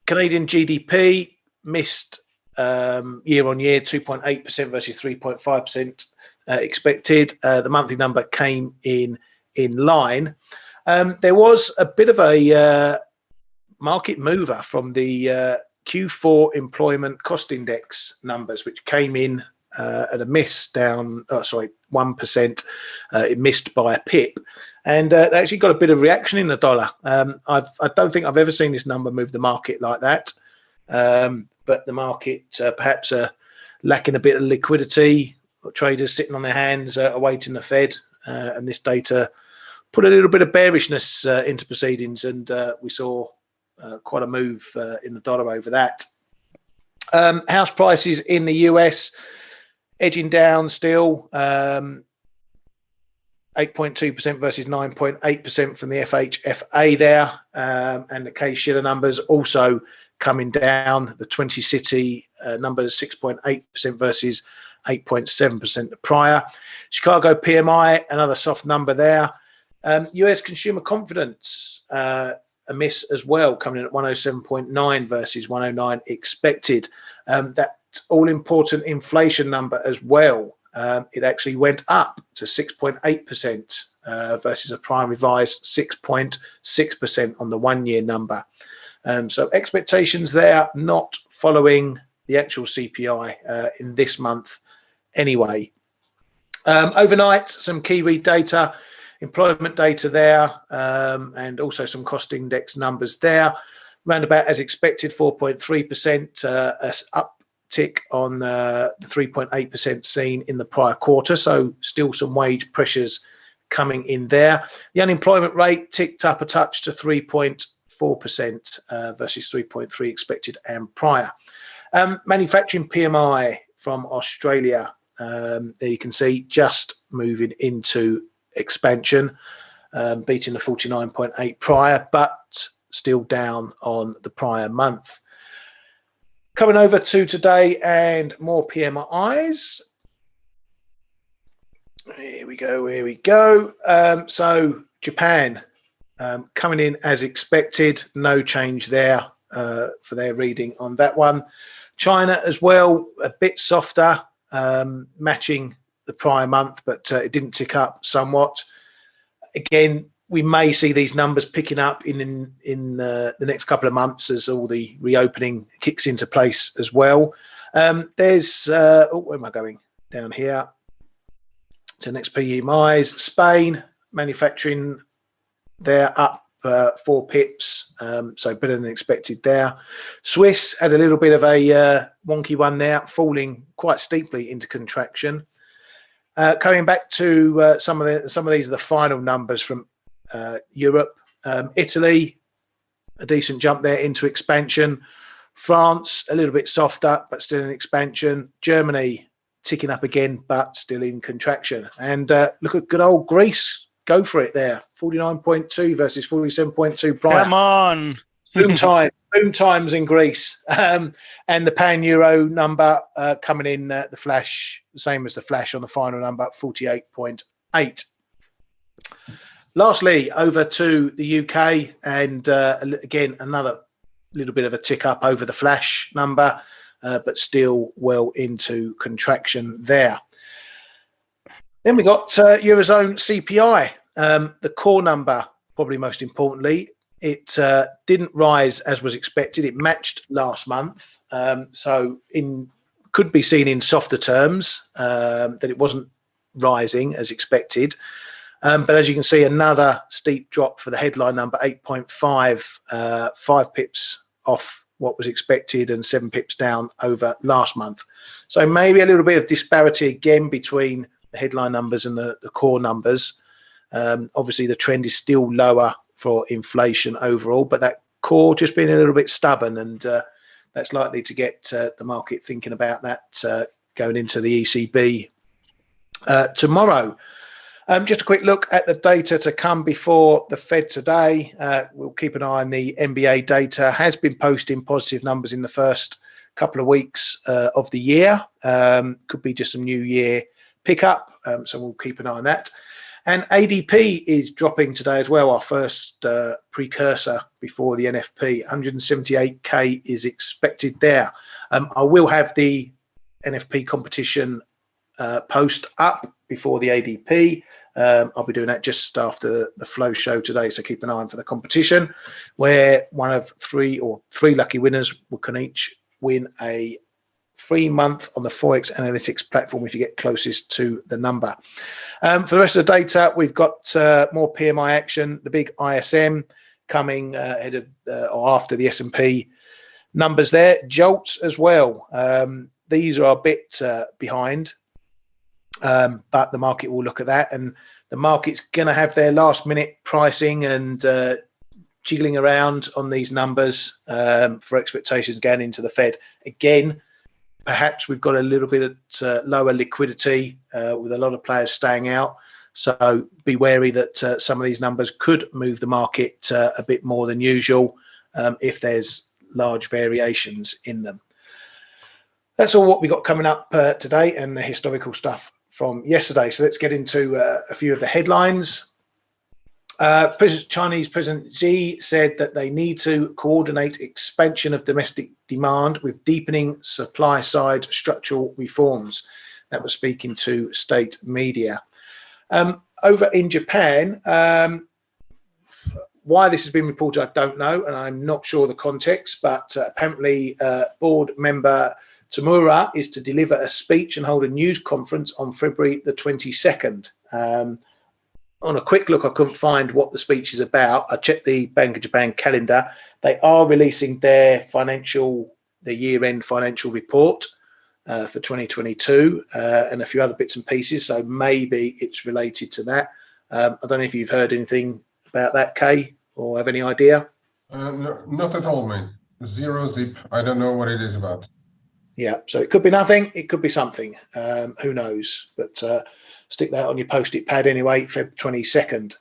Canadian GDP missed year on year, 2.8% versus 3.5% expected. The monthly number came in line. There was a bit of a market mover from the Q4 employment cost index numbers, which came in at a miss, down 1%. It missed by a pip, and they actually got a bit of reaction in the dollar. I don't think I've ever seen this number move the market like that, but the market perhaps lacking a bit of liquidity, traders sitting on their hands awaiting the Fed, and this data put a little bit of bearishness into proceedings, and we saw quite a move in the dollar over that. House prices in the US edging down still, 8.2% versus 9.8% from the F.A.C.E there, and the Case-Shiller numbers also coming down. The 20 city numbers 6.8% versus 8.7% the prior. Chicago PMI, another soft number there. US consumer confidence a miss as well, coming in at 107.9 versus 109 expected. That all important inflation number as well, it actually went up to 6.8% versus a prime revised 6.6% on the 1 year number. So expectations there not following the actual CPI in this month anyway. Overnight, some Kiwi data, employment data there, and also some cost index numbers there. Roundabout as expected, 4.3% uptick on the 3.8% seen in the prior quarter. So still some wage pressures coming in there. The unemployment rate ticked up a touch to 3.4% versus 3.3 expected and prior. Manufacturing PMI from Australia, there you can see just moving into expansion, beating the 49.8 prior, but still down on the prior month. Coming over to today and more PMIs. Here we go. So Japan coming in as expected, no change there for their reading on that one. China as well, a bit softer, matching the prior month, but it didn't tick up somewhat. Again, we may see these numbers picking up in the next couple of months as all the reopening kicks into place as well. There's where am I going? Down here to next PMIs. Spain manufacturing, they're up 4 pips, so better than expected there. Swiss had a little bit of a wonky one there, falling quite steeply into contraction. Coming back to some of these are the final numbers from Europe. Italy, a decent jump there into expansion. France, a little bit softer, but still in expansion. Germany ticking up again, but still in contraction. And look at good old Greece. Go for it there. 49.2 versus 47.2 prior. Come on. Boom times in Greece. And the pan-euro number coming in the flash, same as the flash on the final number, 48.8. Lastly, over to the UK, and again, another little bit of a tick up over the flash number, but still well into contraction there. Then we got Eurozone CPI, the core number, probably most importantly. It didn't rise as was expected. It matched last month, so could be seen in softer terms, that it wasn't rising as expected. But as you can see, another steep drop for the headline number, 8.5, 5 pips off what was expected and 7 pips down over last month. So maybe a little bit of disparity again between the headline numbers and the core numbers. Obviously, the trend is still lower for inflation overall, but that core just being a little bit stubborn, and that's likely to get the market thinking about that going into the ECB tomorrow. Just a quick look at the data to come before the Fed today. We'll keep an eye on the NBA data. Has been posting positive numbers in the first couple of weeks of the year. Could be just some new year pickup, so we'll keep an eye on that. And ADP is dropping today as well, our first precursor before the NFP. 178k is expected there. I will have the NFP competition post up before the ADP. I'll be doing that just after the flow show today, so keep an eye on for the competition, where one of three lucky winners can each win a free month on the ForexAnalytix platform if you get closest to the number. For the rest of the data, we've got more PMI action, the big ISM coming ahead of or after the S&P numbers there. Jolts as well. These are a bit behind, but the market will look at that, and the market's going to have their last minute pricing and jiggling around on these numbers for expectations going into the Fed. Again, perhaps we've got a little bit lower liquidity with a lot of players staying out. So be wary that some of these numbers could move the market a bit more than usual if there's large variations in them. That's all what we got coming up today, and the historical stuff from yesterday. So let's get into a few of the headlines. Chinese President Xi said that they need to coordinate expansion of domestic demand with deepening supply side structural reforms. That was speaking to state media. Over in Japan, why this has been reported, I don't know, and I'm not sure the context, but apparently board member Tamura is to deliver a speech and hold a news conference on February the 22nd. On a quick look, I couldn't find what the speech is about. I checked the Bank of Japan calendar. They are releasing their year-end financial report for 2022 and a few other bits and pieces. So maybe it's related to that. I don't know if you've heard anything about that, Kay, or have any idea? No, not at all, mate. Zero zip. I don't know what it is about. Yeah, so it could be nothing. It could be something. Who knows? But stick that on your post-it pad anyway, Feb 22nd.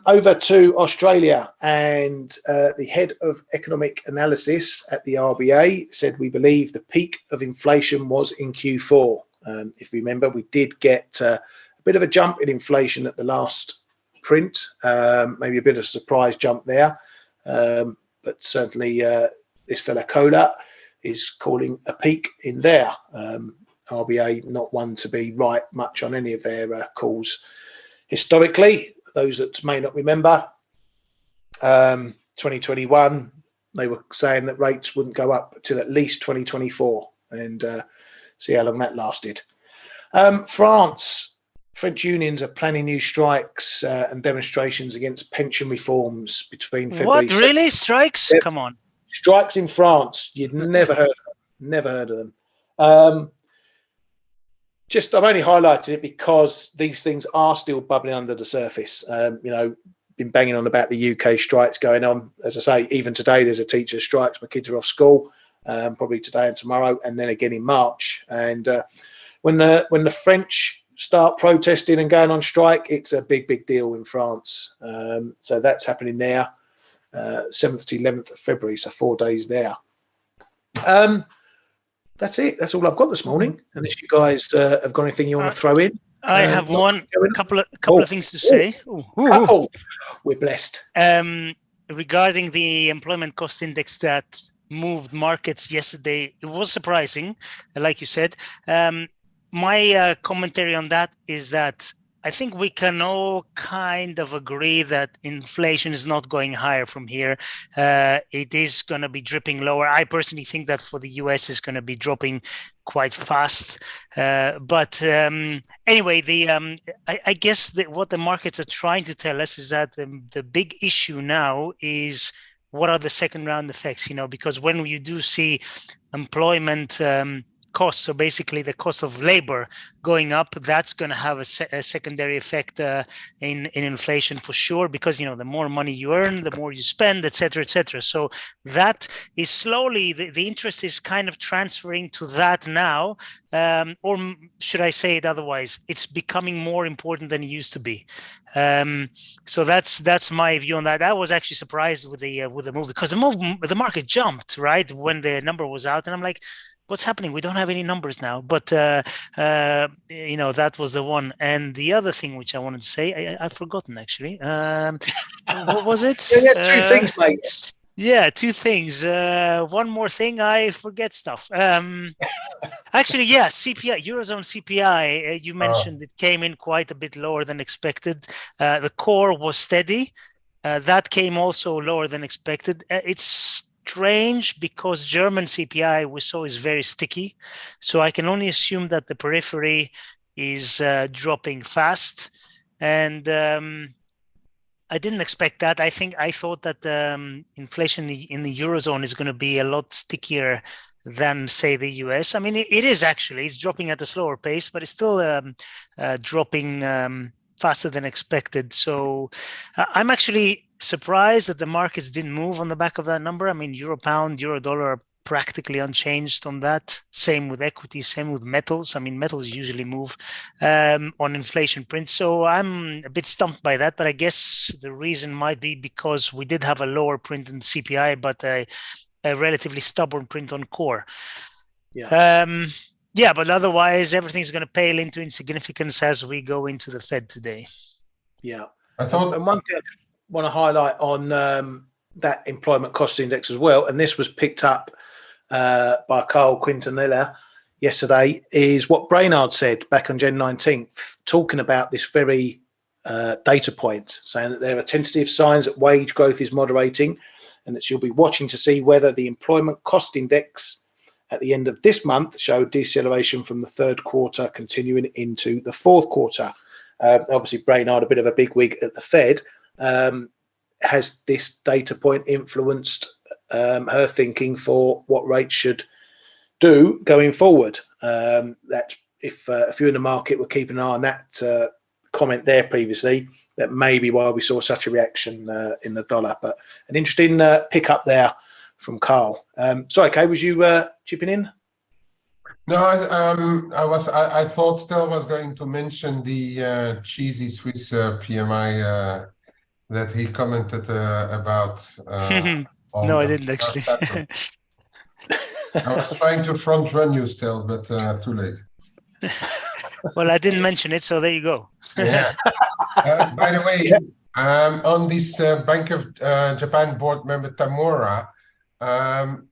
Over to Australia, and the head of economic analysis at the RBA said we believe the peak of inflation was in Q4. If you remember, we did get a bit of a jump in inflation at the last print, maybe a bit of a surprise jump there. But certainly this fella Kohler is calling a peak in there. RBA not one to be right much on any of their calls historically. Those that may not remember, 2021, they were saying that rates wouldn't go up till at least 2024, and see how long that lasted. French unions are planning new strikes and demonstrations against pension reforms between February. What, really? Strikes? Yep. Come on. Strikes in France. You'd never heard of them. Never heard of them. Just I've only highlighted it because these things are still bubbling under the surface. You know, been banging on about the UK strikes going on. As I say, even today there's a teacher strikes. My kids are off school, probably today and tomorrow, and then again in March. And when the French start protesting and going on strike, it's a big deal in France. So that's happening there, 7th to 11th of February, so 4 days there. That's it. That's all I've got this morning. Unless you guys have got anything you want to throw in. I have couple of things to say. We're blessed. Regarding the employment cost index that moved markets yesterday, it was surprising, like you said. My commentary on that is that I think we can all kind of agree that inflation is not going higher from here. It is going to be dripping lower. I personally think that for the US is going to be dropping quite fast. But anyway, I guess what the markets are trying to tell us is that the big issue now is what are the second round effects, you know, because when you do see employment costs, so basically the cost of labor going up, that's going to have a secondary effect in inflation for sure, because, you know, the more money you earn, the more you spend, etc., etc. So that is slowly, the interest is kind of transferring to that now, or should I say it otherwise, it's becoming more important than it used to be. So that's my view on that. I was actually surprised with the move, because the market jumped right when the number was out, and I'm like, what's happening? We don't have any numbers now. But you know, that was the one. And the other thing which I wanted to say, I've forgotten actually. What was it? Yeah, two things, mate. Yeah, two things. One more thing, I forget stuff. Actually, yeah, CPI, Eurozone CPI, you mentioned it came in quite a bit lower than expected. The core was steady. That came also lower than expected. It's strange because German CPI we saw is very sticky. So I can only assume that the periphery is dropping fast. And I didn't expect that. I thought that inflation in the Eurozone is going to be a lot stickier than, say, the US. I mean, it is actually. It's dropping at a slower pace, but it's still dropping faster than expected. So I'm actually surprised that the markets didn't move on the back of that number. I mean, euro pound, euro dollar are practically unchanged on that. Same with equities, same with metals. I mean, metals usually move on inflation prints. So I'm a bit stumped by that, but I guess the reason might be because we did have a lower print in CPI, but a relatively stubborn print on core. Yeah. Yeah, but otherwise everything's going to pale into insignificance as we go into the Fed today. Yeah. I thought, and one thing I want to highlight on that employment cost index as well, and this was picked up by Carl Quintanilla yesterday, is what Brainard said back on Jan 19th, talking about this very data point, saying that there are tentative signs that wage growth is moderating and that she'll be watching to see whether the employment cost index at the end of this month showed deceleration from the third quarter continuing into the fourth quarter. Obviously, Brainard, a bit of a bigwig at the Fed, has this data point influenced her thinking for what rates should do going forward? That if you in the market were keeping an eye on that comment there previously, that may be why we saw such a reaction in the dollar. But an interesting pick up there from Carl. Sorry, Kay, was you chipping in? No, I thought Stel was going to mention the cheesy Swiss PMI that he commented about. No, I didn't actually. I was trying to front run you still, but too late. Well, I didn't mention it, so there you go. Yeah. By the way, on this Bank of Japan board member Tamura,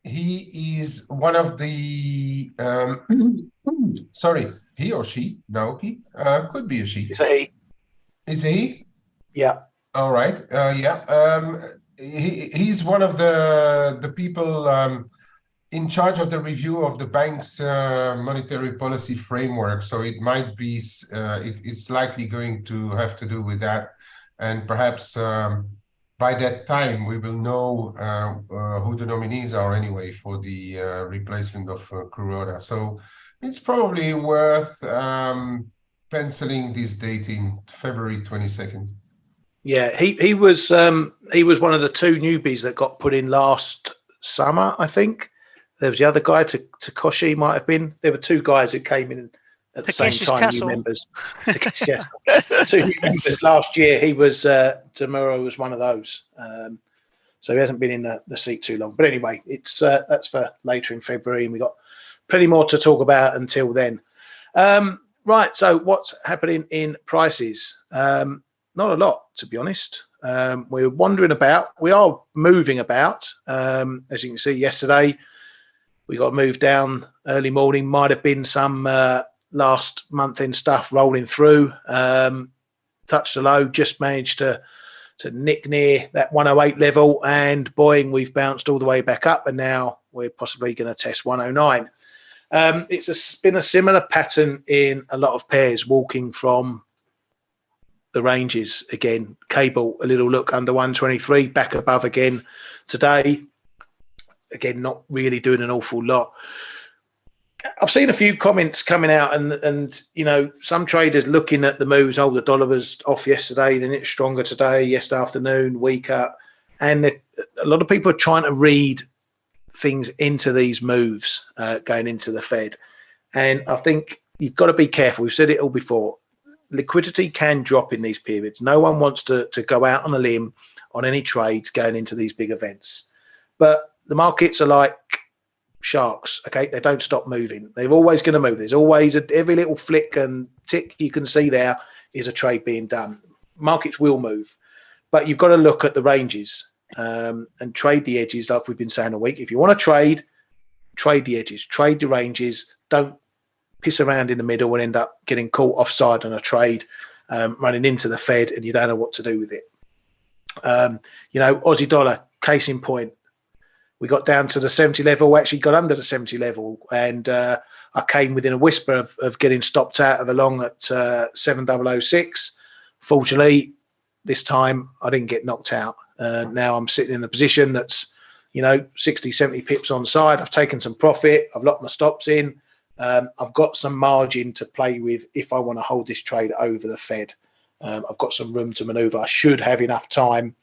he is one of the sorry, he or she? No, he could be a she. It's a he. Is he? Yeah. All right. Yeah. He's one of the people in charge of the review of the bank's monetary policy framework. So it might be, it's likely going to have to do with that. And perhaps by that time, we will know who the nominees are anyway for the replacement of Kuroda. So it's probably worth penciling this date in February 22nd. Yeah, he was one of the two newbies that got put in last summer, I think. There was the other guy, Takeshi might have been. There were two guys who came in at the same time, new members. Yes, two new members last year. He was Tamura was one of those. So he hasn't been in the seat too long. But anyway, it's that's for later in February, and we've got plenty more to talk about until then. Right, so what's happening in prices? Not a lot, to be honest. We're wandering about. We are moving about. As you can see, yesterday we got moved down early morning. Might have been some last month in stuff rolling through. Touched the low, just managed to nick near that 108 level, and boing, we've bounced all the way back up, and now we're possibly going to test 109. It's been a similar pattern in a lot of pairs, walking from the ranges again. Cable, a little look under 123, back above again today. Again, not really doing an awful lot. I've seen a few comments coming out, and you know, some traders looking at the moves. Oh, the dollar was off yesterday, then it's stronger today, yesterday afternoon, weaker, and a lot of people are trying to read things into these moves going into the Fed. And I think you've got to be careful. We've said it all before. Liquidity can drop in these periods. No one wants to go out on a limb on any trades going into these big events. But the markets are like sharks. Okay, they don't stop moving. They're always going to move. There's always every little flick and tick you can see there is a trade being done. Markets will move, but you've got to look at the ranges and trade the edges, like we've been saying a week. If you want to trade the edges, trade the ranges. Don't piss around in the middle and end up getting caught offside on a trade, running into the Fed, and you don't know what to do with it. You know, Aussie dollar, case in point. We got down to the 70 level, actually got under the 70 level, and I came within a whisper of getting stopped out of a long at 7006. Fortunately, this time I didn't get knocked out. Now I'm sitting in a position that's, you know, 60, 70 pips on side. I've taken some profit. I've locked my stops in. I've got some margin to play with if I want to hold this trade over the Fed. I've got some room to maneuver. I should have enough time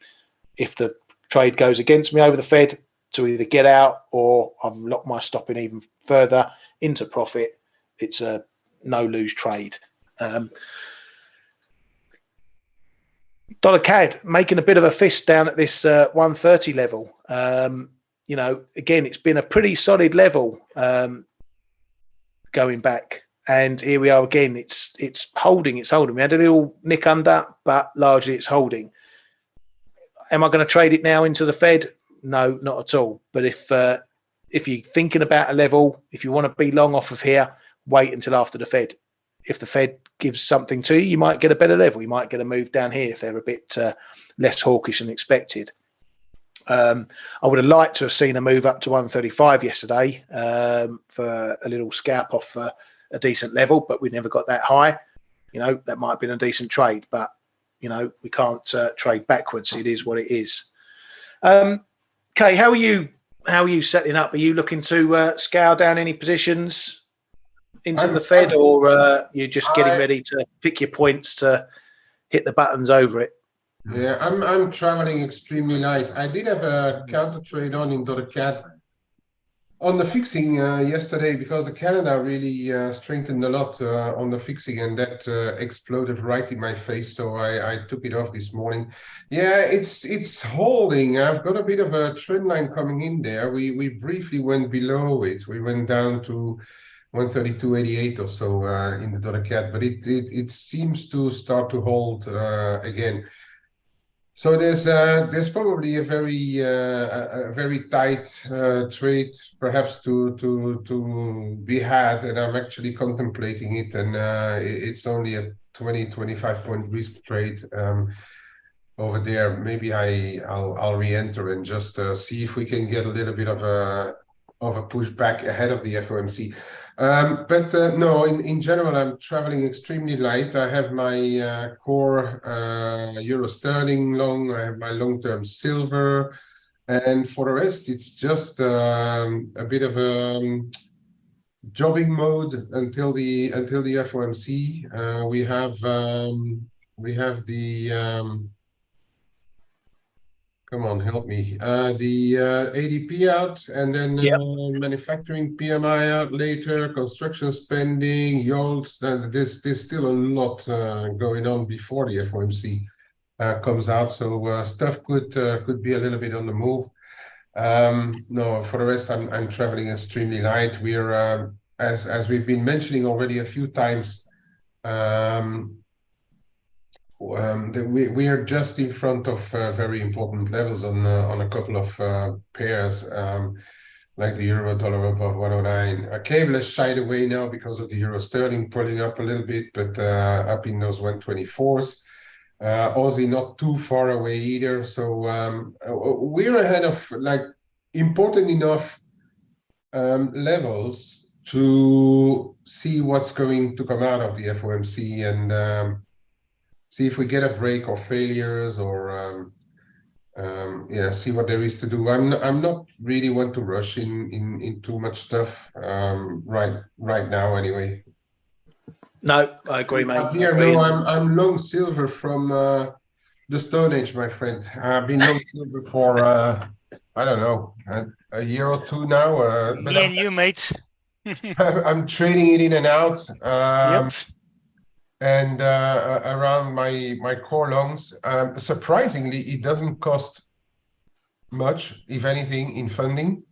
if the trade goes against me over the Fed to either get out, or I've locked my stop in even further into profit. It's a no-lose trade. Dollar CAD making a bit of a fist down at this 130 level. You know, again, it's been a pretty solid level going back, and here we are again. It's holding. We had a little nick under, but largely it's holding. Am I going to trade it now into the Fed? No, not at all. But if you're thinking about a level, if you want to be long off of here, wait until after the Fed. If the Fed gives something to you, you might get a better level. You might get a move down here if they're a bit less hawkish than expected. I would have liked to have seen a move up to 135 yesterday for a little scalp off a decent level, but we never got that high. You know, that might have been a decent trade, but, you know, we can't trade backwards. It is what it is. Okay, how are you setting up? Are you looking to scale down any positions into the Fed, or you're just getting ready to pick your points to hit the buttons over it? Yeah, I'm traveling extremely light. I did have a counter trade on in dollar CAD on the fixing yesterday, because the Canada really strengthened a lot on the fixing, and that exploded right in my face. So I took it off this morning. Yeah, it's holding. I've got a bit of a trend line coming in there. We briefly went below it. We went down to 132.88 or so in the dollar CAD, but it seems to start to hold again. So there's probably a very tight trade perhaps to be had, and I'm actually contemplating it, and it's only a 20-25 point risk trade over there. Maybe I'll re-enter and just see if we can get a little bit of a pushback ahead of the FOMC. But no, in general, I'm traveling extremely light. I have my core euro sterling long. I have my long-term silver, and for the rest, it's just a bit of a jobbing mode until the FOMC. We have the come on, help me. The ADP out, and then manufacturing PMI out later, construction spending, yields. There's still a lot going on before the FOMC comes out. So stuff could be a little bit on the move. No, for the rest, I'm traveling extremely light. We're as we've been mentioning already a few times. We are just in front of very important levels on a couple of pairs, like the euro dollar above 109. Cable has shied away now because of the euro sterling pulling up a little bit, but up in those 124s. Aussie not too far away either. So we're ahead of like important enough levels to see what's going to come out of the FOMC, and see if we get a break or failures, or see what there is to do. I'm not really want to rush in too much stuff right now anyway. No, I agree, mate. Here, no, I'm long silver from the Stone Age, my friend. I've been long silver for I don't know, a year or two now. Me and you, mate. I'm trading it in and out. Yep. And around my core longs, surprisingly, it doesn't cost much, if anything, in funding.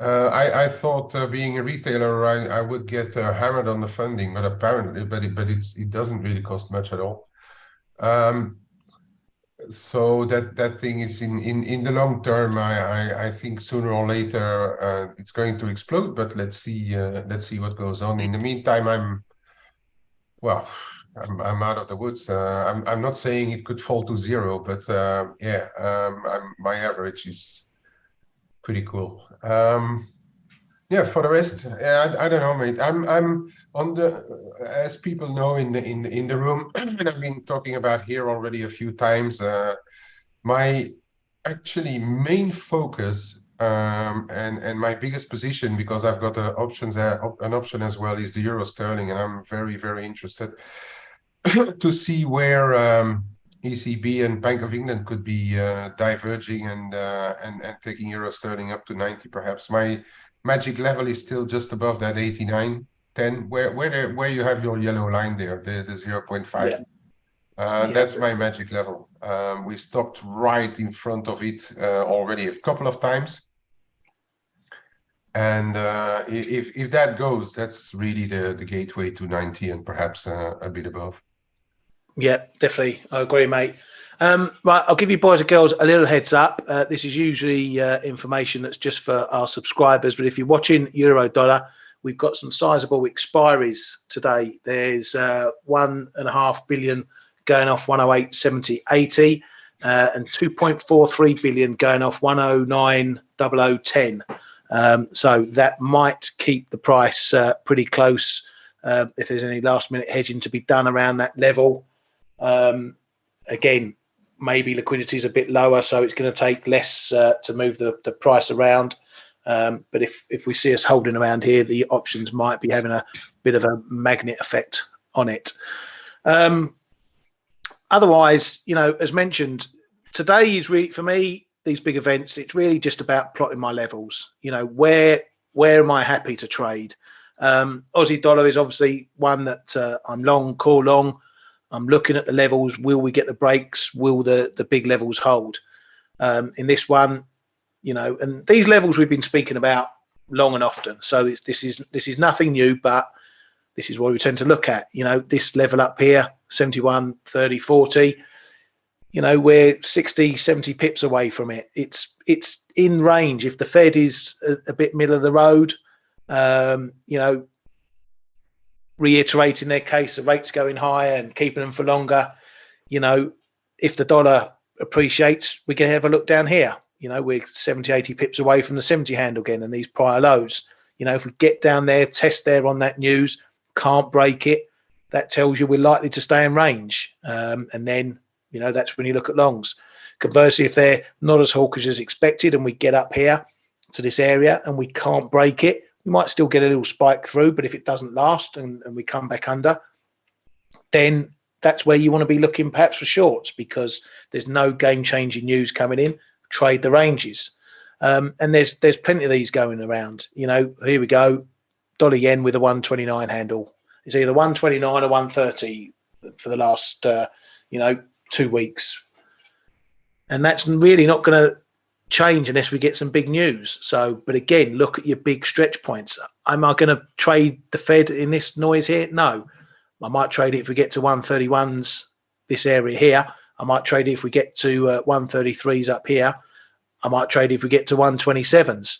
I thought being a retailer, I would get hammered on the funding, but apparently, it doesn't really cost much at all. So that thing is in the long term. I think sooner or later it's going to explode. But let's see what goes on. In the meantime, I'm out of the woods. I'm not saying it could fall to zero, but yeah, my average is pretty cool. Yeah, for the rest, I don't know, mate. I'm on the, as people know in the room, and I've been talking about here already a few times. My actually main focus and my biggest position, because I've got an option as well, is the euro sterling, and I'm very interested to see where ECB and Bank of England could be diverging and taking euro sterling up to 90 perhaps. My magic level is still just above that 89.10, where you have your yellow line there, the 0.5. Yeah. That's my magic level. We stopped right in front of it already a couple of times. And if that goes, that's really the gateway to 90 and perhaps a bit above. Yeah, definitely. I agree, mate. Right, I'll give you boys and girls a little heads up. This is usually information that's just for our subscribers, but if you're watching Euro Dollar, we've got some sizable expiries today. There's 1.5 billion going off 108.70.80 and 2.43 billion going off 109.0010. So that might keep the price pretty close if there's any last minute hedging to be done around that level. Again, maybe liquidity is a bit lower, so it's going to take less to move the price around. But if we see us holding around here, the options might be having a bit of a magnet effect on it. Otherwise, you know, as mentioned, today is really, for me, these big events, it's really just about plotting my levels. You know, where am I happy to trade? Aussie dollar is obviously one that I'm long, call long. I'm looking at the levels. Will we get the breaks? Will the big levels hold? In this one, you know, and these levels we've been speaking about long and often. So this is nothing new, but this is what we tend to look at. You know, this level up here, 71, 30, 40. You know, we're 60, 70 pips away from it. It's in range. If the Fed is a bit middle of the road, you know, reiterating their case, the rates going higher and keeping them for longer, you know, if the dollar appreciates, we can have a look down here. You know, we're 70, 80 pips away from the 70 handle again and these prior lows. You know, if we get down there, test there on that news, can't break it, that tells you we're likely to stay in range. And then, you know, that's when you look at longs. Conversely, if they're not as hawkish as expected and we get up here to this area and we can't break it, we might still get a little spike through, but if it doesn't last and we come back under, then that's where you want to be looking perhaps for shorts, because there's no game-changing news coming in. Trade the ranges. And there's plenty of these going around. You know, here we go. Dollar yen with a 129 handle. It's either 129 or 130 for the last, you know, 2 weeks. And that's really not going to change unless we get some big news. So, but again, look at your big stretch points. Am I going to trade the Fed in this noise here? No. I might trade it if we get to 131s, this area here. I might trade it if we get to 133s up here. I might trade it if we get to 127s.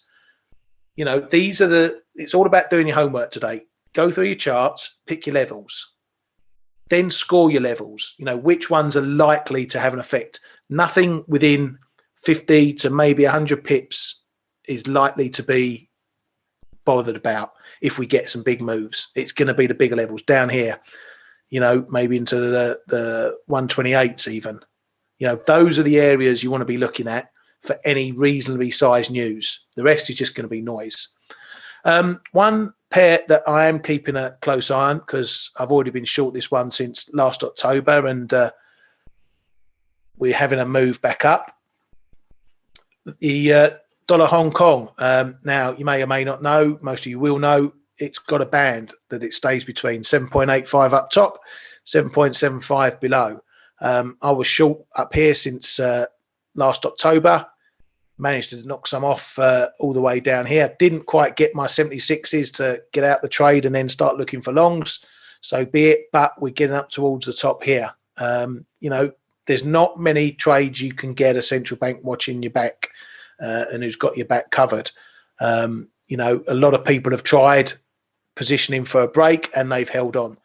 You know, these are it's all about doing your homework today. Go through your charts, pick your levels, then score your levels. You know, which ones are likely to have an effect. Nothing within 50 to maybe 100 pips is likely to be bothered about if we get some big moves. It's going to be the bigger levels down here, you know, maybe into the 128s even. You know, those are the areas you want to be looking at for any reasonably sized news. The rest is just going to be noise. One pair that I am keeping a close eye on, because I've already been short this one since last October, and we're having a move back up. The dollar Hong Kong. Now, you may or may not know, most of you will know, it's got a band that it stays between 7.85 up top, 7.75 below. I was short up here since last October. managed to knock some off all the way down here. Didn't quite get my 76s to get out the trade and then start looking for longs. So be it, but we're getting up towards the top here. You know, there's not many trades you can get a central bank watching your back and who's got your back covered. You know, a lot of people have tried positioning for a break and they've held on.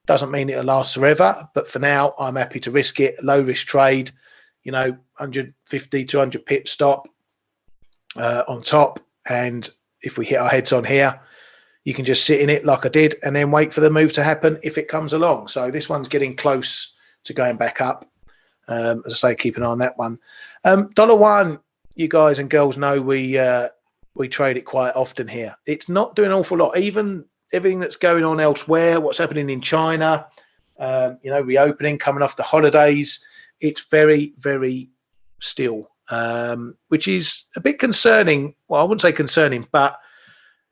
Doesn't mean it'll last forever, but for now, I'm happy to risk it. Low risk trade, you know, 150, 200 pip stop on top. And if we hit our heads on here, you can just sit in it like I did and then wait for the move to happen if it comes along. So this one's getting close to going back up. As I say, keep an eye on that one. $1, you guys and girls know we trade it quite often here. It's not doing an awful lot. Even everything that's going on elsewhere, what's happening in China, you know, reopening, coming off the holidays, it's very, very still, which is a bit concerning. Well, I wouldn't say concerning, but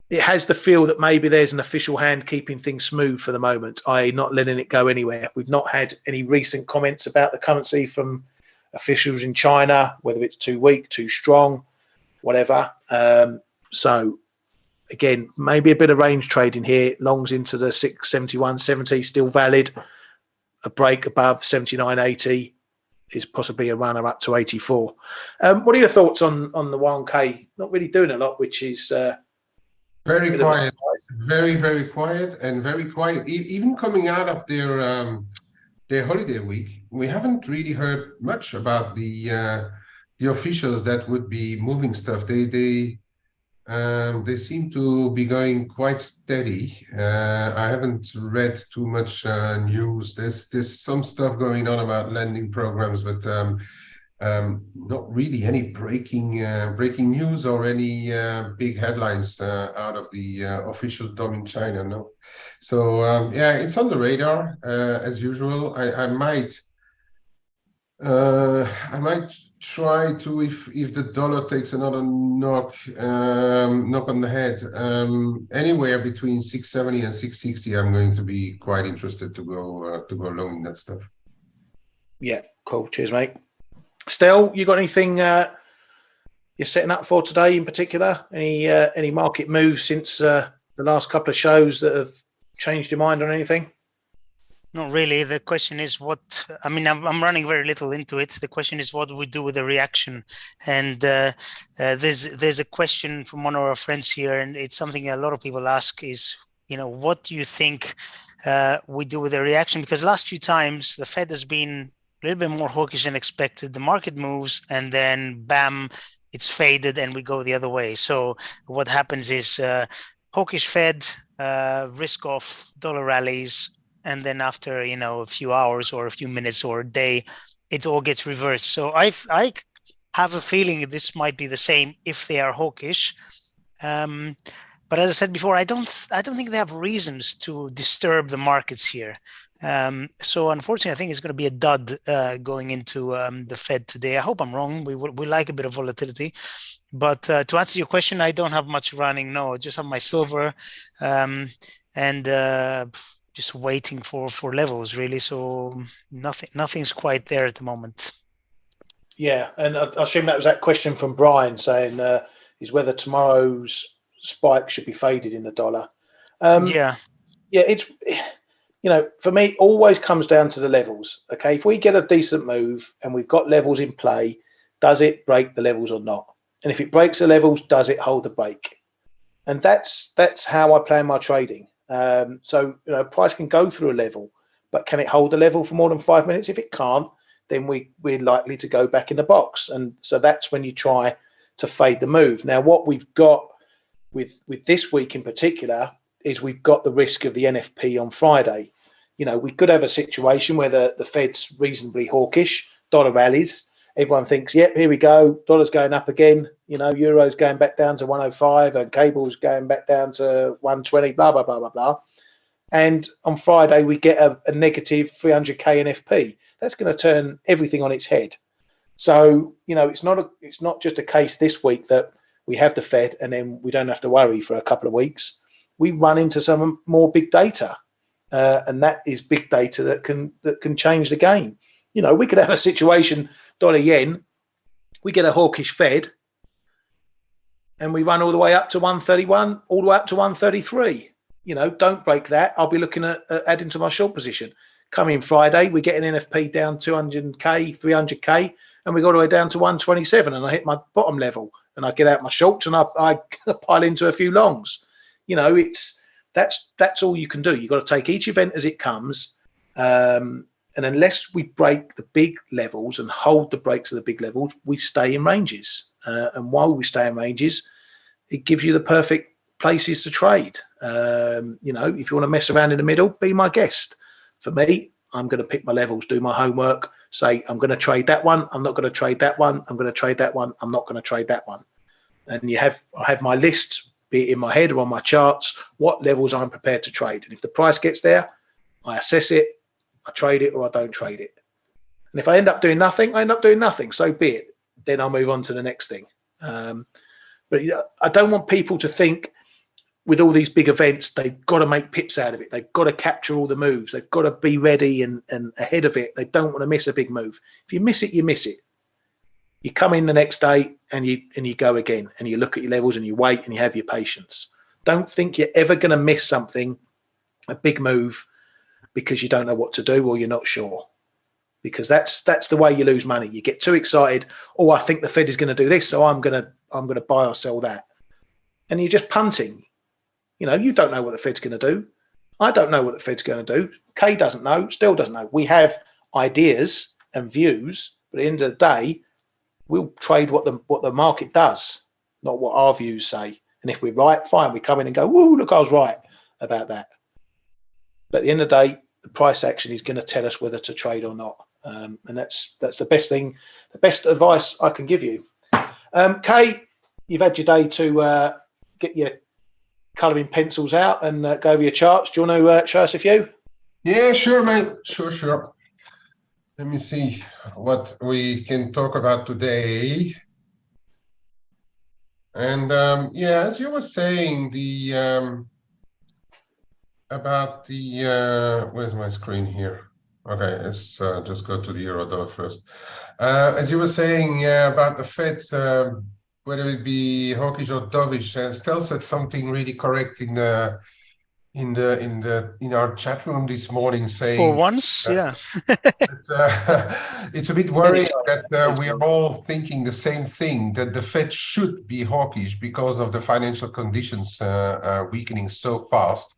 it has the feel that maybe there's an official hand keeping things smooth for the moment, i.e. not letting it go anywhere. We've not had any recent comments about the currency from officials in China, whether it's too weak, too strong, whatever. So again, maybe a bit of range trading here. Longs into the 671.70 still valid. A break above 79.80 is possibly a runner up to 84. What are your thoughts on the 1K? Not really doing a lot, which is very quiet, very, very quiet, and very quiet. Even coming out of their holiday week, we haven't really heard much about the officials that would be moving stuff. They seem to be going quite steady. I haven't read too much news. There's some stuff going on about lending programs, but not really any breaking news or any big headlines out of the official dom in China. No. So yeah, it's on the radar as usual. I might try to, if the dollar takes another knock on the head, anywhere between 670 and 660, I'm going to be quite interested to go long in that stuff. Yeah, cool. Cheers, mate. Stel, you got anything you're setting up for today in particular? Any market moves since the last couple of shows that have changed your mind on anything? Not really. The question is what, I mean, I'm running very little into it. The question is what we do with the reaction. And there's a question from one of our friends here, and it's something a lot of people ask is, you know, what do you think we do with the reaction? Because last few times the Fed has been a little bit more hawkish than expected. The market moves and then bam, it's faded and we go the other way. So what happens is hawkish Fed, risk off dollar rallies, and then after, you know, a few hours or a few minutes or a day, it all gets reversed. So I have a feeling this might be the same if they are hawkish. But as I said before, I don't think they have reasons to disturb the markets here. So unfortunately, I think it's going to be a dud going into the Fed today. I hope I'm wrong. We like a bit of volatility. But to answer your question, I don't have much running. No, I just have my silver and just waiting for levels, really. So nothing's quite there at the moment. Yeah, and I assume that was that question from Brian saying is whether tomorrow's spike should be faded in the dollar. Yeah, it's, you know, for me, it always comes down to the levels. Okay, if we get a decent move and we've got levels in play, does it break the levels or not? And if it breaks the levels, does it hold the break? And that's how I plan my trading. So, you know, price can go through a level, but can it hold the level for more than 5 minutes? If it can't, then we're likely to go back in the box. And so that's when you try to fade the move. Now, what we've got with this week in particular is we've got the risk of the NFP on Friday. You know, we could have a situation where the Fed's reasonably hawkish, dollar rallies. Everyone thinks, yep, here we go. Dollar's going up again. You know, euro's going back down to 105 and cable's going back down to 120, blah, blah, blah, blah, blah. And on Friday, we get a negative 300K NFP. That's going to turn everything on its head. So, you know, it's not just a case this week that we have the Fed and then we don't have to worry for a couple of weeks. We run into some more big data, and that is big data that can change the game. You know, we could have a situation, dollar yen, we get a hawkish Fed, and we run all the way up to 131, all the way up to 133. Don't break that. I'll be looking at adding to my short position. Coming Friday, we get an NFP down 200k, 300k, and we got all the way down to 127, and I hit my bottom level, and I get out my shorts, and I pile into a few longs. That's all you can do. You've got to take each event as it comes, and unless we break the big levels and hold the breaks of the big levels, we stay in ranges. And while we stay in ranges, it gives you the perfect places to trade. If you want to mess around in the middle, be my guest. For me, I'm going to pick my levels, do my homework, say I'm going to trade that one, I'm not going to trade that one, I'm going to trade that one, I'm not going to trade that one. And I have my list, be it in my head or on my charts, what levels I'm prepared to trade. And if the price gets there, I assess it, I trade it, or I don't trade it. And if I end up doing nothing, I end up doing nothing. So be it. Then I'll move on to the next thing. But I don't want people to think with all these big events, they've got to make pips out of it. They've got to capture all the moves. They've got to be ready and ahead of it. They don't want to miss a big move. If you miss it, you miss it. You come in the next day and you go again, and you look at your levels and you wait and you have your patience. Don't think you're ever going to miss something, a big move, because you don't know what to do or you're not sure. Because that's the way you lose money. You get too excited. Oh, I think the Fed is going to do this, so I'm going to buy or sell that, and you're just punting. You don't know what the Fed's going to do. I don't know what the Fed's going to do. Kay doesn't know, still doesn't know. We have ideas and views, but at the end of the day, we'll trade what the market does, not what our views say. And if we're right, fine. We come in and go, woo, look, I was right about that. But at the end of the day, the price action is going to tell us whether to trade or not. And that's the best thing, the best advice I can give you. Kay, you've had your day to get your colouring pencils out and go over your charts. Do you want to show us a few? Yeah, sure, mate. Sure. Let me see what we can talk about today. And yeah, as you were saying, about the where's my screen here? Okay, let's just go to the euro dollar first. As you were saying, about the Fed, whether it be hawkish or dovish, Stel said something really correct in our chat room this morning, saying for once, yeah, that, it's a bit worrying that we are all thinking the same thing, that the Fed should be hawkish because of the financial conditions weakening so fast.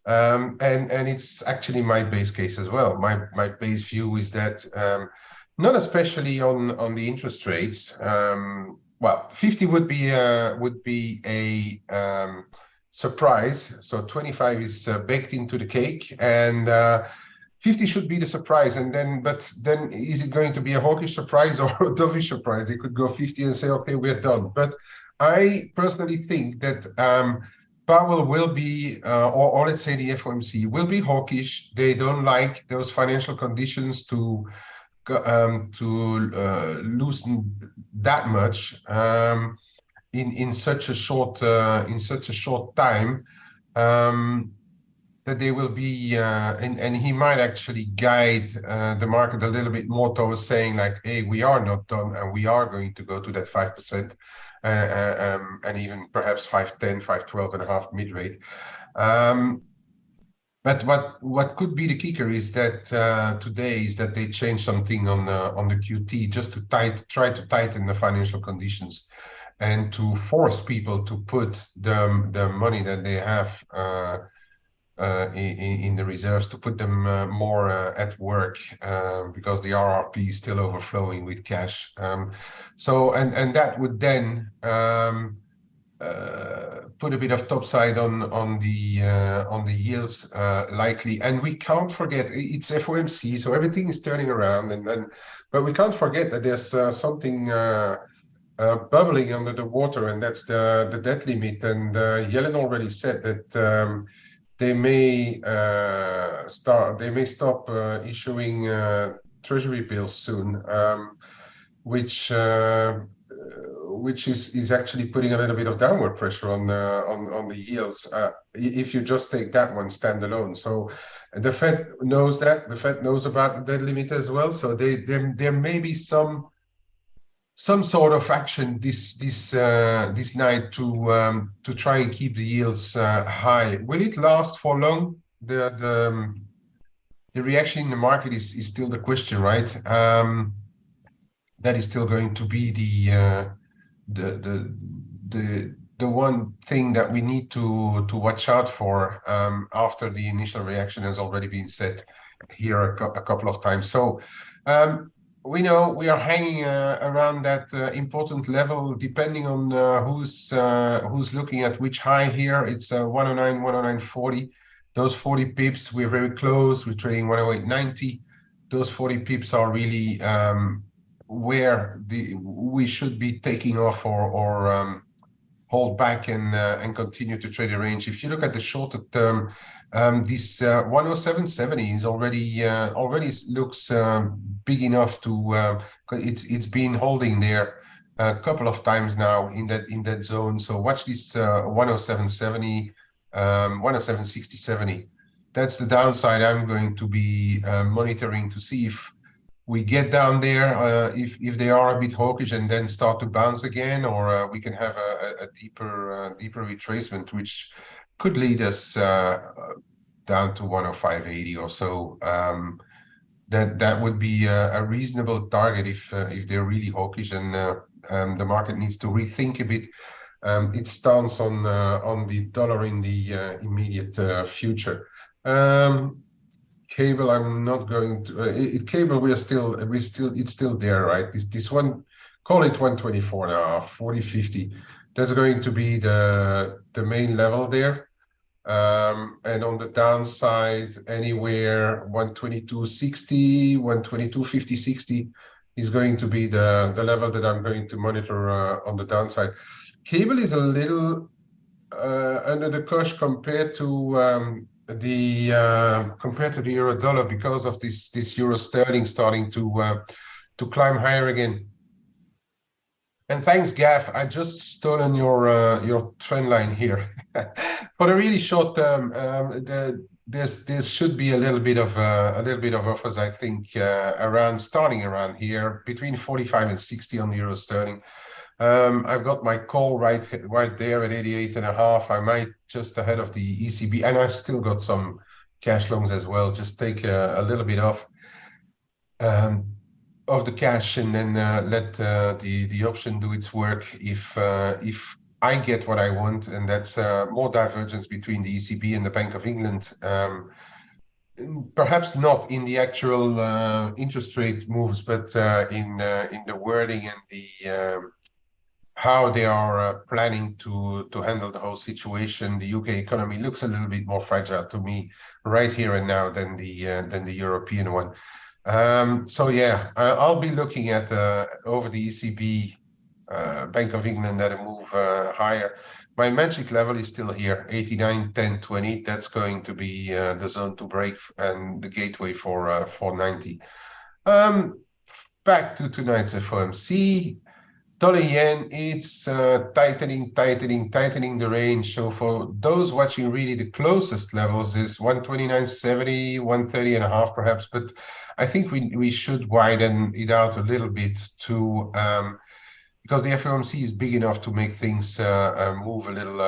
And it's actually my base case as well. My base view is that not especially on the interest rates. Well, 50 would be a surprise. So 25 is baked into the cake, and 50 should be the surprise. And but then is it going to be a hawkish surprise or a dovish surprise? It could go 50 and say, okay, we're done. But I personally think that Powell will be, or let's say the FOMC will be hawkish. They don't like those financial conditions to loosen that much in such a short time. That they will be, and he might actually guide the market a little bit more towards saying like, hey, we are not done, and we are going to go to that 5%. And even perhaps 5.10, 5.12.5 mid-rate. But what could be the kicker is that today is that they changed something on the QT just to try to tighten the financial conditions and to force people to put the money that they have in the reserves, to put them more at work, because the RRP is still overflowing with cash. So and that would then put a bit of topside on the yields likely. And we can't forget it's FOMC, so everything is turning around, but we can't forget that there's something bubbling under the water, and that's the debt limit. And Yellen already said that they may stop issuing treasury bills soon, which is actually putting a little bit of downward pressure on the yields if you just take that one standalone. So the Fed knows that. The Fed knows about the debt limit as well. So there may be some some sort of action this night to try and keep the yields high. Will it last for long? The reaction in the market is still the question, right? That is still going to be the one thing that we need to watch out for after the initial reaction has already been said here a couple of times. So we know we are hanging around that important level, depending on who's looking at which high here. It's 109, 109.40. Those 40 pips, we're very close. We're trading 108.90. Those 40 pips are really where we should be taking off or hold back and continue to trade the range. If you look at the shorter term, this 107.70 is already looks big enough to it's been holding there a couple of times now in that zone. So watch this 107.70, 107.60, 70. That's the downside I'm going to be monitoring to see if we get down there, if they are a bit hawkish and then start to bounce again, or we can have a deeper retracement, which could lead us down to 105.80 or so. That would be a reasonable target if they're really hawkish, and the market needs to rethink a bit its stance on the dollar in the immediate future. Cable, I'm not going to cable. It's still there, right? This one, call it 124 now, 40.50. That's going to be the main level there. And on the downside, anywhere 122.60, 122.50, 60 is going to be the level that I'm going to monitor on the downside. Cable is a little under the cosh compared to the euro dollar because of this euro sterling starting to climb higher again. And thanks, Gav. I just stolen your trend line here. For the really short term, there should be a little bit of offers, I think, starting around here between 45 and 60 on the euro sterling. I've got my call right there at 88.5. I might just ahead of the ECB, and I've still got some cash longs as well. Just take a little bit off of the cash, and then let the option do its work. If I get what I want, and that's more divergence between the ECB and the Bank of England. Perhaps not in the actual interest rate moves, but in the wording and the how they are planning to handle the whole situation. The UK economy looks a little bit more fragile to me right here and now than the European one. So yeah, I'll be looking at over the ECB, Bank of England at a move higher. My magic level is still here, 89, 10, 20. That's going to be the zone to break and the gateway for 90. Back to tonight's FOMC. Dollar yen, it's tightening the range. So for those watching really the closest levels is 129.70, 130.5 perhaps, but I think we should widen it out a little bit to because the FOMC is big enough to make things move a little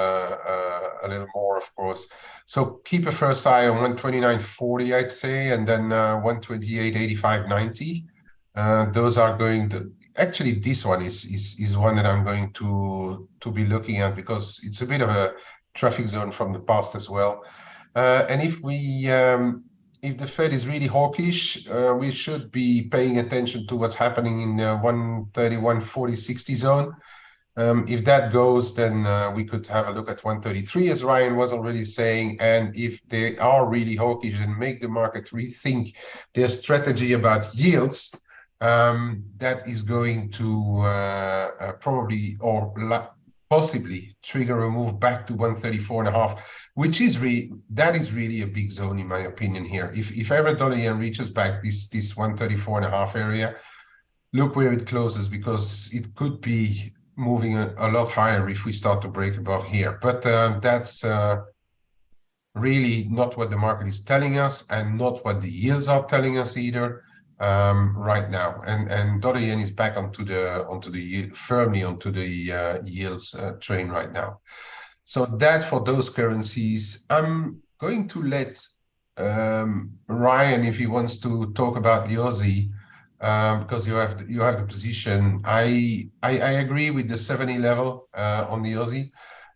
more, of course. So keep a first eye on 129.40, I'd say, and then 128.85, 90. Those are going to. Actually, this one is one that I'm going to be looking at because it's a bit of a traffic zone from the past as well. And if the Fed is really hawkish, we should be paying attention to what's happening in the 130, 140, 60 zone. If that goes, then we could have a look at 133, as Ryan was already saying. And if they are really hawkish and make the market rethink their strategy about yields, that is going to probably or possibly trigger a move back to 134.5, which is that is really a big zone in my opinion here. If ever dollar yen reaches back this 134.5 area, look where it closes, because it could be moving a lot higher if we start to break above here. But that's really not what the market is telling us, and not what the yields are telling us either. right now, and dollar yen is back firmly onto the yields train right now. So that for those currencies, I'm going to let Ryan, if he wants to talk about the Aussie, because you have the position. I agree with the 70 level on the Aussie.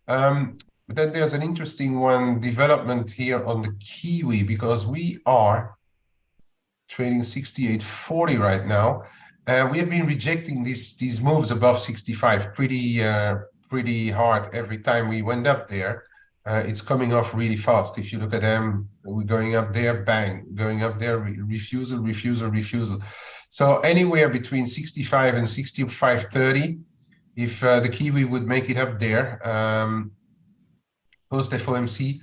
But then there's an interesting development here on the Kiwi, because we are trading 68.40 right now. We have been rejecting these moves above 65 pretty hard every time we went up there. It's coming off really fast. If you look at them, we're going up there, bang, going up there, refusal. So anywhere between 65 and 65.30, if the Kiwi would make it up there, post FOMC,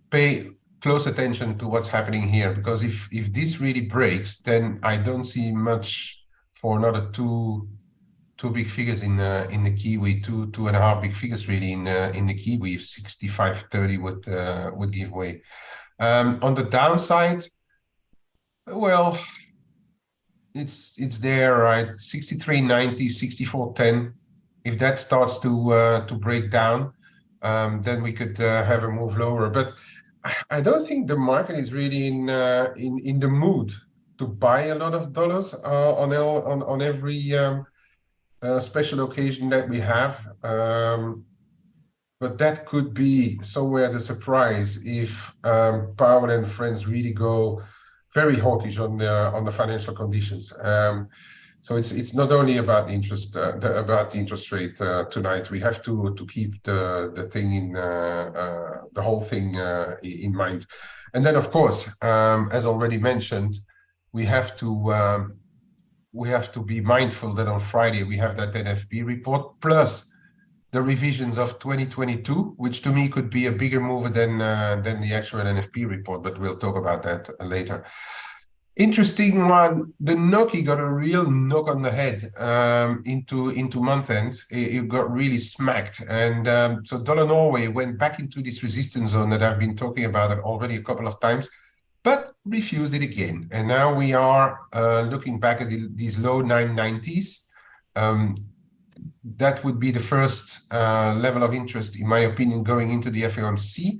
pay close attention to what's happening here, because if this really breaks, then I don't see much for another two big figures in the Kiwi, two and a half big figures really in the Kiwi, if 65.30 would give way. On the downside, well, it's there, right? 63.90, 64.10. If that starts to break down, then we could have a move lower. But I don't think the market is really in the mood to buy a lot of dollars on every special occasion that we have. But that could be somewhere the surprise if Powell and friends really go very hawkish on the financial conditions. So it's not only about the interest rate tonight. We have to keep the thing in the whole thing in mind. And then of course, as already mentioned, we have to be mindful that on Friday we have that NFP report plus the revisions of 2022, which to me could be a bigger move than the actual NFP report, but we'll talk about that later. Interesting one, the NOK got a real knock on the head into month end. It got really smacked, and so dollar Norway went back into this resistance zone that I've been talking about it already a couple of times, but refused it again. And now we are looking back at these low 990s. That would be the first level of interest, in my opinion, going into the FOMC.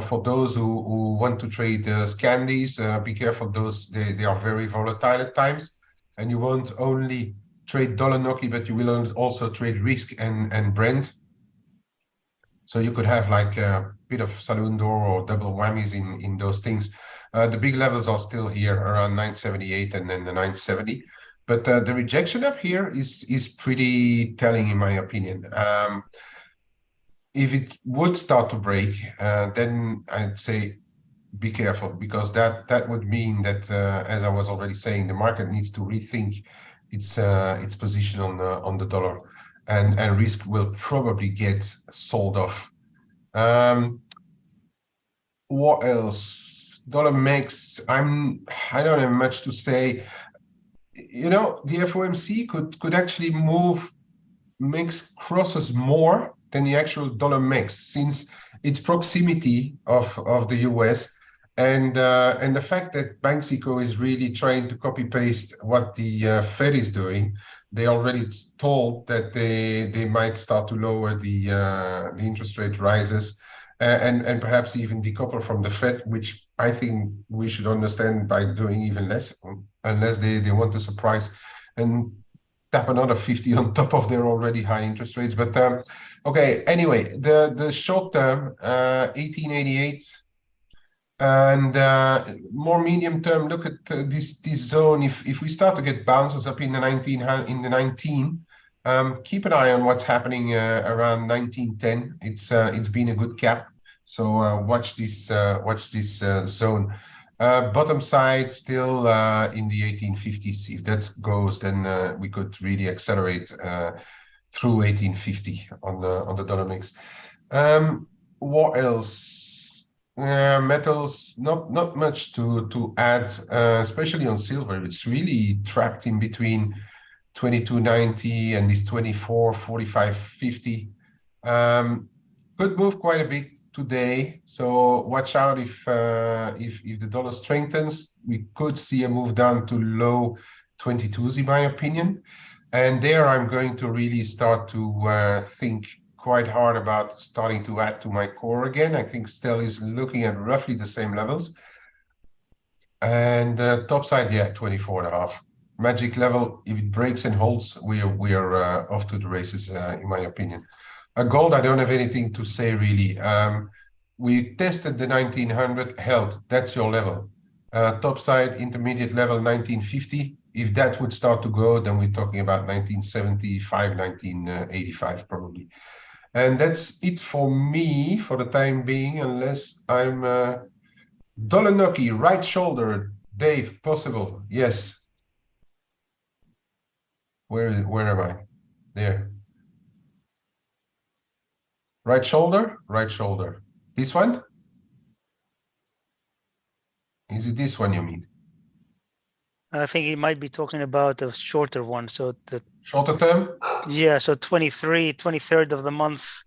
For those who want to trade Scandies, be careful. They are very volatile at times, and you won't only trade dollar NOK, but you will also trade risk and Brent. So you could have like a bit of saloon door or double whammies in those things. The big levels are still here around 978 and then the 970. But the rejection up here is pretty telling, in my opinion. If it would start to break, then I'd say be careful, because that would mean that, as I was already saying, the market needs to rethink its position on the dollar, and risk will probably get sold off. What else? Dollar MEX. I don't have much to say. You know, the FOMC could actually move MEX crosses more than the actual dollar MEX, since its proximity of the US and the fact that Banxico is really trying to copy paste what the Fed is doing. They already told that they might start to lower the interest rate rises and perhaps even decouple from the Fed, which I think we should understand by doing even less, unless they want to surprise and tap another 50 on top of their already high interest rates. But okay, anyway, the short term 1888 and more medium term, look at this zone. If we start to get bounces up in the 19, keep an eye on what's happening around 1910. It's been a good cap, so watch this zone. Bottom side still in the 1850s. If that goes, then we could really accelerate through 1850 on the dollar mix. What else? Metals, not much to add, especially on silver. It's really trapped in between 22.90 and this 24.45.50. Could move quite a bit today, so watch out if the dollar strengthens, we could see a move down to low 22s, in my opinion. And there I'm going to really start to think quite hard about starting to add to my core again. I think Stel is looking at roughly the same levels. And top side, yeah, 24.5. Magic level, if it breaks and holds, we are off to the races, in my opinion. Gold, I don't have anything to say really. We tested the 1900, held, that's your level. Top side, intermediate level, 1950. If that would start to go, then we're talking about 1975, 1985 probably. And that's it for me for the time being, unless I'm Dollar Noki, right shoulder, Dave, possible, yes. Where am I? There. Right shoulder, right shoulder. This one? Is it this one you mean? I think he might be talking about a shorter one. So the shorter term? Yeah, so 23rd of the month.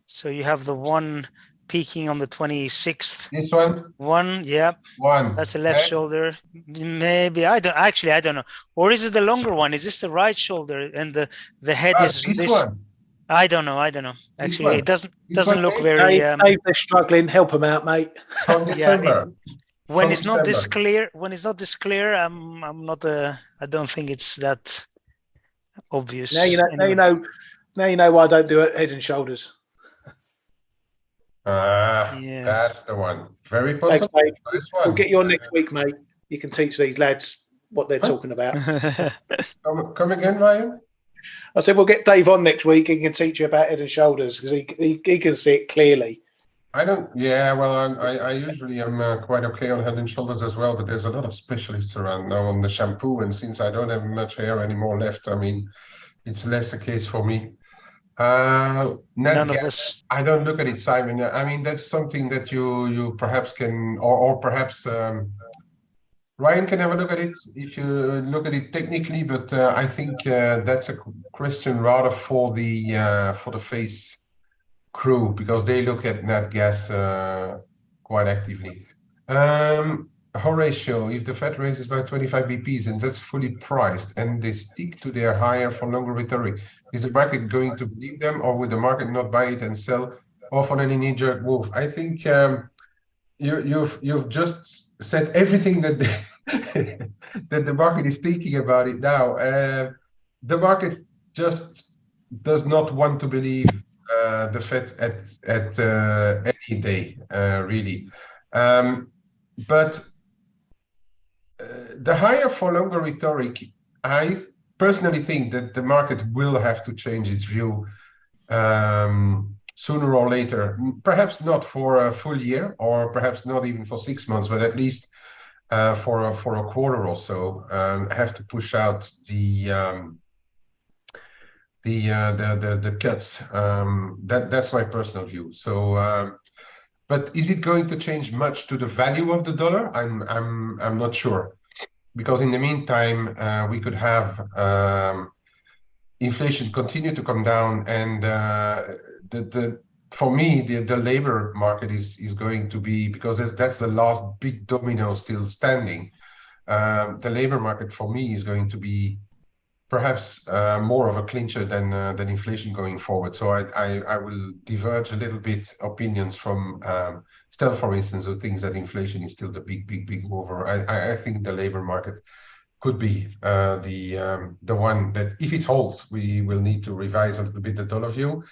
So you have the one peaking on the 26th. This one? One, yeah. One. That's the left shoulder. Maybe I don't know. Or is it the longer one? Is this the right shoulder and the head is this one? I don't know. Actually, it doesn't look Dave? very. Dave, they're struggling. Help them out, mate. From December. When it's not this clear, I'm not. I don't think it's that obvious. Now you know. Anyway. Now you know why I don't do it head and shoulders. Yeah. That's the one. Very possible. Thanks, this one. We'll get you on next week, mate. You can teach these lads what they're talking about. Come again, Ryan? I said we'll get Dave on next week. He can teach you about head and shoulders because he can see it clearly. I don't. Yeah, well, I usually am quite okay on head and shoulders as well, but there's a lot of specialists around now on the shampoo, and since I don't have much hair anymore left, I mean, it's less a case for me. None of us. I don't look at it, Simon. I mean, that's something that you perhaps can, or perhaps Ryan can have a look at it if you look at it technically. But I think that's a question rather for the F.A.C.E crew, because they look at nat gas quite actively. Horatio, if the Fed raises by 25 BPs and that's fully priced and they stick to their higher for longer rhetoric, is the market going to believe them, or would the market not buy it and sell off on any knee-jerk move? I think you've just said everything that that the market is thinking about it now. The market just does not want to believe the Fed at any day, really. But the higher for longer rhetoric, I personally think that the market will have to change its view sooner or later. Perhaps not for a full year, or perhaps not even for 6 months, but at least for a quarter or so. Have to push out the cuts. That's my personal view. So, but is it going to change much to the value of the dollar? I'm not sure, because in the meantime we could have inflation continue to come down, and for me the labor market is going to be, because that's the last big domino still standing. The labor market for me is going to be perhaps more of a clincher than inflation going forward. So I will diverge a little bit opinions from Stel, for instance, who thinks that inflation is still the big mover. I think the labor market could be the one that, if it holds, we will need to revise a little bit the dollar view.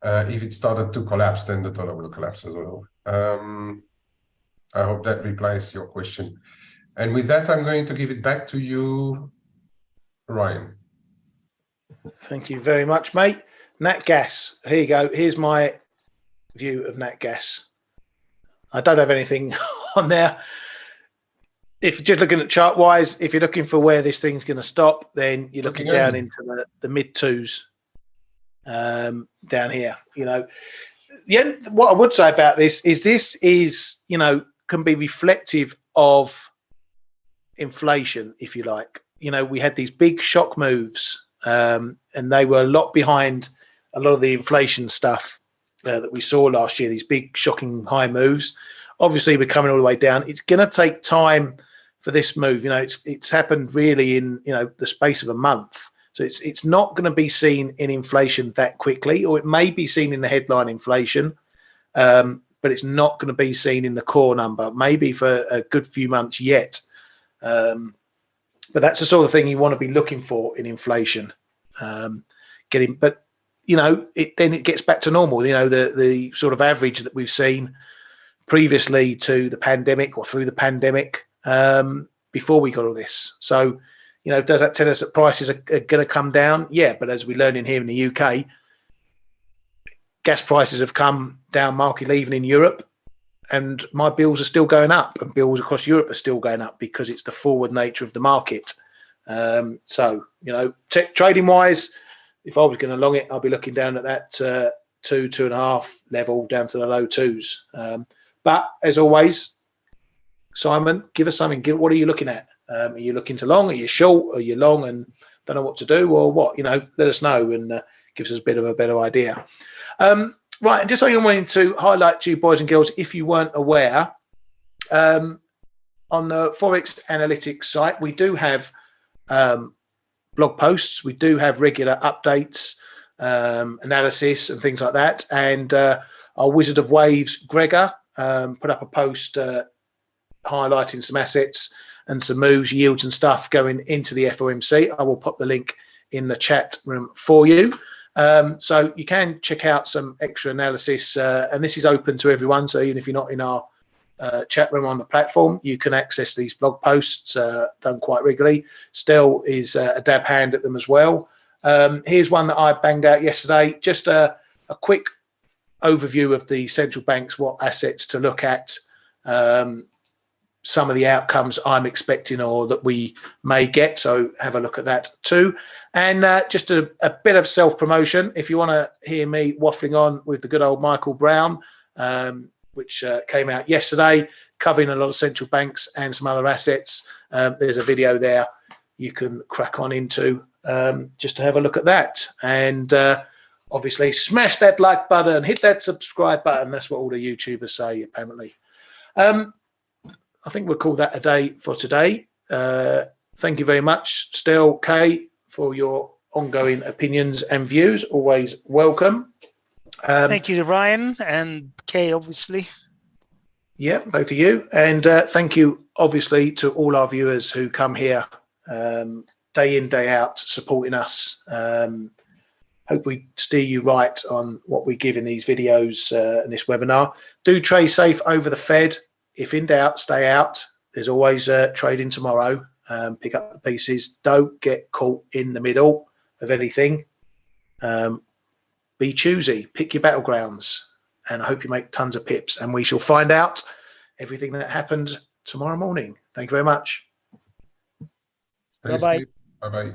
If it started to collapse, then the dollar will collapse as well. I hope that replies your question. And with that, I'm going to give it back to you, Ryan. Thank you very much, mate. Nat gas. Here you go. Here's my view of nat gas. I don't have anything on there. If you're just looking at chart wise, if you're looking for where this thing's going to stop, then you're looking down into the mid twos down here. You know, what I would say about this is, you know, can be reflective of inflation, if you like. You know, we had these big shock moves, and they were a lot behind a lot of the inflation stuff that we saw last year, these big shocking high moves. Obviously, we're coming all the way down. It's going to take time for this move. It's happened really in the space of a month. So it's not going to be seen in inflation that quickly, or it may be seen in the headline inflation, but it's not going to be seen in the core number, maybe for a good few months yet. But that's the sort of thing you want to be looking for in inflation. Then it gets back to normal. The sort of average that we've seen previously to the pandemic or through the pandemic, before we got all this. So, does that tell us that prices are going to come down? Yeah, but as we learn in here in the UK, gas prices have come down markedly even in Europe, and my bills are still going up, and bills across Europe are still going up because it's the forward nature of the market. So, trading wise, if I was going to long it, I'll be looking down at that 2.5 level down to the low twos. But as always, Simon, give us something. What are you looking at? Are you looking to long? Are you short? Are you long and don't know what to do, or what? Let us know and gives us a bit of a better idea. Right, and just something I wanted to highlight to you, boys and girls, if you weren't aware, on the ForexAnalytix site, we do have blog posts. We do have regular updates, analysis and things like that. And our Wizard of Waves, Gregor, put up a post highlighting some assets and some moves, yields and stuff going into the FOMC. I will pop the link in the chat room for you. So you can check out some extra analysis, and this is open to everyone. So even if you're not in our chat room on the platform, you can access these blog posts done quite regularly. Still is a dab hand at them as well. Here's one that I banged out yesterday. Just a quick overview of the central banks, what assets to look at, some of the outcomes I'm expecting or that we may get. So have a look at that too. And just a bit of self-promotion. If you want to hear me waffling on with the good old Michael Brown, which came out yesterday, covering a lot of central banks and some other assets, there's a video there you can crack on into just to have a look at that. And obviously smash that like button, hit that subscribe button. That's what all the YouTubers say, apparently. I think we'll call that a day for today. Thank you very much, still, Kay, for your ongoing opinions and views. Always welcome. Thank you to Ryan and Kay, obviously. Yeah, both of you. And thank you, obviously, to all our viewers who come here day in, day out, supporting us. Hope we steer you right on what we give in these videos and this webinar. Do trade safe over the Fed. If in doubt, stay out. There's always trading tomorrow. Pick up the pieces. Don't get caught in the middle of anything. Be choosy. Pick your battlegrounds. And I hope you make tons of pips. And we shall find out everything that happened tomorrow morning. Thank you very much. Bye-bye. Bye-bye.